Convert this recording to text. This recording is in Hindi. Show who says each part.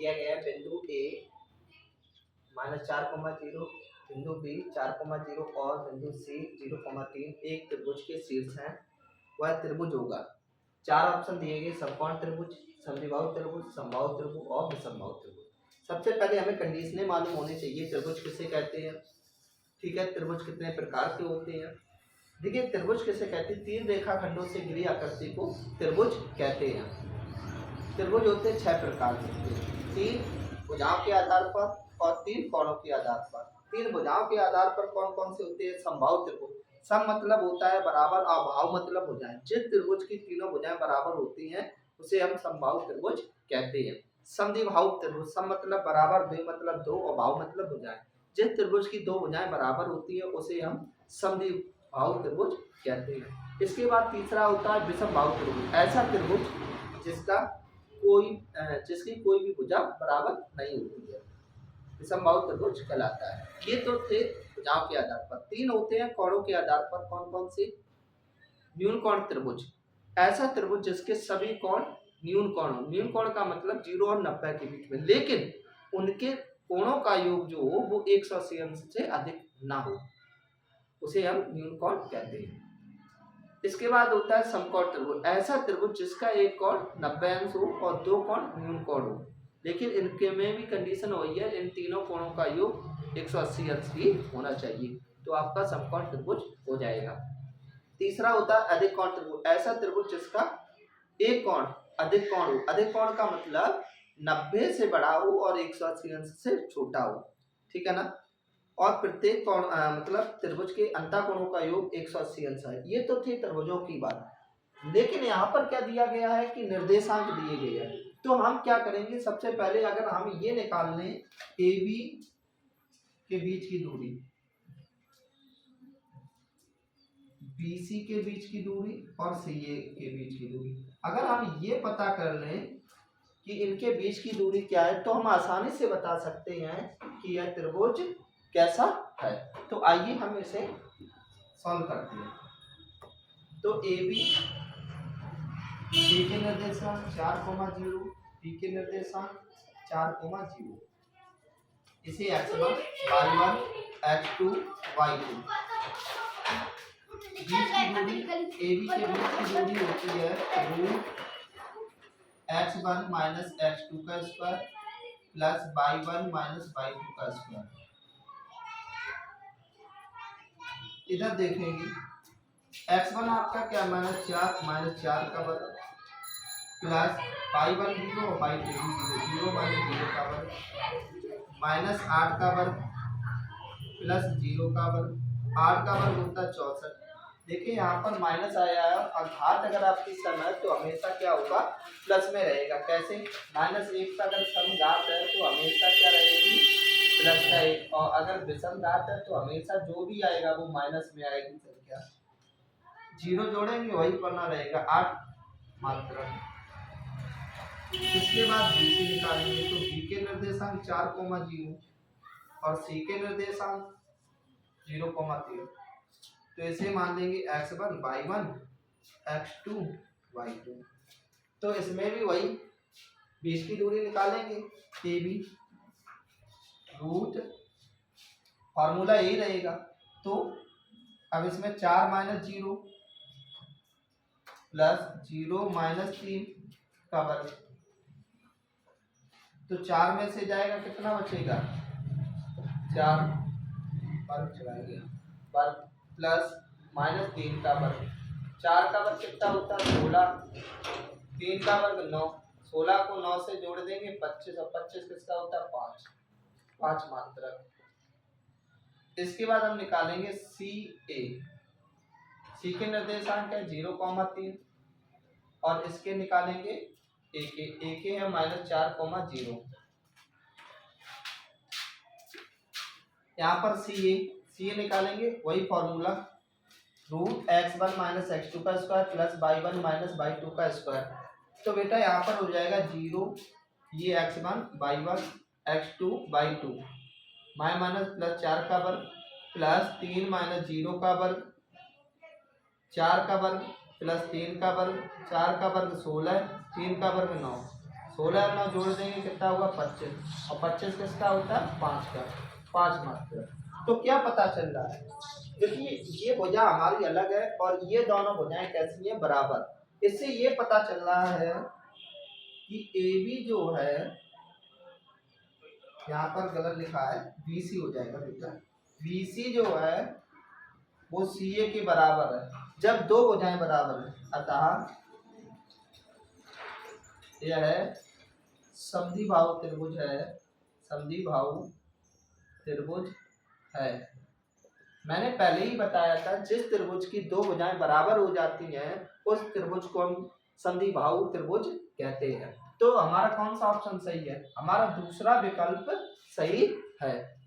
Speaker 1: दिया गया है बिंदु ए -4,0, बिंदु बी 4,0 और बिंदु सी 0,3 एक त्रिभुज के शीर्ष हैं, वह त्रिभुज होगा। चार ऑप्शन दिए गए, समकोण त्रिभुज, समद्विबाहु त्रिभुज, समबाहु त्रिभुज और विषमबाहु त्रिभुज। सबसे पहले हमें कंडीशनें मालूम होनी चाहिए, त्रिभुज किसे कहते हैं, ठीक है, त्रिभुज कितने प्रकार के होते हैं। देखिए त्रिभुज किसे कहते हैं, तीन रेखाखंडों से घिरी आकृति को त्रिभुज कहते हैं। त्रिभुज होते हैं 6 प्रकार के, 3 भुजाओं के आधार पर और 3 कोणों के आधार पर। 3 भुजाओं के आधार पर कौन कौन से होते हैं, समबाहु त्रिभुज, सम मतलब होता है बराबर और भाव मतलब भुजाएं। जिस त्रिभुज की तीनों भुजाएं बराबर होती हैं उसे हम समबाहु त्रिभुज कहते हैं। समद्विबाहु त्रिभुज, सम मतलब बराबर, द्वि मतलब दो और भाव मतलब भुजाएं। जिस त्रिभुज की दो भुजाएं बराबर होती है उसे हम समद्विबाहु त्रिभुज कहते हैं। इसके बाद तीसरा होता है विषमबाहु त्रिभुज, ऐसा त्रिभुज जिसकी कोई भी भुजा बराबर नहीं होती है, विषमबाहु त्रिभुज कहलाता है। ये तो थे भुजाओं के आधार पर। 3 होते हैं कोणों के आधार पर, कौन कौन से, न्यून कोण त्रिभुज, ऐसा त्रिभुज जिसके सभी कोण न्यून कोण हो। न्यून कोण का मतलब 0 और 90 के बीच में, लेकिन उनके कोणों का योग जो हो वो 180 अंश से अधिक ना हो, उसे हम न्यून कोण कहते हैं। इसके बाद होता है समकोण त्रिभुज, ऐसा त्रिभुज जिसका एक कोण 90 अंश हो और 2 कोण न्यून कोण हो, लेकिन इनके में भी कंडीशन वही है, इन तीनों कोणों का योग 180 अंश ही होना चाहिए, तो आपका समकोण त्रिभुज हो जाएगा। तीसरा होता है अधिक कोण त्रिभुज, ऐसा त्रिभुज जिसका एक कोण अधिक कोण हो। अधिक कोण का मतलब 90 से बड़ा हो और 180 अंश से छोटा हो, ठीक है ना, और प्रत्येक कोण मतलब त्रिभुज के अंतःकोणों का योग 180 अंश है। ये तो थी त्रिभुजों की बात, लेकिन यहाँ पर क्या दिया गया है कि निर्देशांक दिए गए हैं। तो हम क्या करेंगे, सबसे पहले अगर हम ये निकाल लें ए बी के बीच की दूरी, BC के बीच की दूरी और CA के बीच की दूरी, अगर हम ये पता कर लें कि इनके बीच की दूरी क्या है तो हम आसानी से बता सकते हैं कि यह त्रिभुज कैसा है। तो आइए हम इसे सॉल्व करते हैं। तो AB के निर्देशांक 4,0, B के निर्देशांक 4,0, इसे x1 y1 x2 y2, बीच की दूरी AB के बीच की दूरी होती है √x1 माइनस x2 का square plus y1 minus y2 का स्क्वायर। इधर देखेंगे x1 आपका क्या -4 का वर्ग प्लस y1 0 और y2 0 माइनस 0 का वर्ग -8 का वर्ग प्लस 0 का वर्ग, 8 का वर्ग होता है 64। देखिए यहाँ पर माइनस आया है और घात अगर आपकी सम है तो हमेशा क्या होगा, प्लस में रहेगा। कैसे, -1 का अगर सम घात है तो हमेशा क्या रहेगी, प्लस का 1, और अगर विषम घात है तो हमेशा जो भी आएगा वो माइनस में आएगी संख्या। 0 जोड़ेंगे वही पढ़ना रहेगा, 8 मात्रा। इसके बाद BC निकालेंगे तो B के निर्देशांक 4,0 और C के निर्देशांक 0,3, तो इसे मान लेंगे x1 y1 x2 y2। तो इसमें भी वही बीच की दूरी निकालेंगे, AB रूट फॉर्मूला यही रहेगा। तो अब इसमें 4 माइनस 0 प्लस 0 माइनस 3 का वर्ग, तो 4 में से जाएगा कितना बचेगा, 4 वर्ग चला गया, वर्ग प्लस -3 का वर्ग, 4 का वर्ग कितना होता है 16, 3 का वर्ग 9, 16 को 9 से जोड़ देंगे 25 और 25 किसका होता है 5 मात्रक। इसके बाद हम निकालेंगे C के निर्देशांक है 0,3 और इसके निकालेंगे AK है -4,0। यहाँ पर CA निकालेंगे वही फॉर्मूला, √x1 माइनस x2 का square plus y1 minus y2 का स्क्वायर। तो बेटा यहाँ पर हो जाएगा 0, ये x1 y1 x2 y2 minus plus 4 का वर्ग प्लस 3 माइनस 0 का वर्ग, 4 का वर्ग प्लस 3 का वर्ग, 4 का वर्ग 16, 3 का वर्ग 9, 16 और 9 जोड़ देंगे कितना होगा 25, और 25 किसका होता है 5 का, 5 मात्र। तो क्या पता चल रहा है, देखिए ये भुजा हमारी अलग है और ये दोनों भुजाएं कैसी हैं बराबर। इससे ये पता चल रहा है कि AB जो है, यहाँ पर गलत लिखा है BC हो जाएगा बेटा, BC जो है वो CA के बराबर है जब दो भुजाएं बराबर है। अतः यह है समद्विबाहु त्रिभुज है, समद्विबाहु त्रिभुज है। मैंने पहले ही बताया था जिस त्रिभुज की दो भुजाएं बराबर हो जाती हैं उस त्रिभुज को हम समद्विबाहु त्रिभुज कहते हैं। तो हमारा कौन सा ऑप्शन सही है, हमारा दूसरा विकल्प सही है।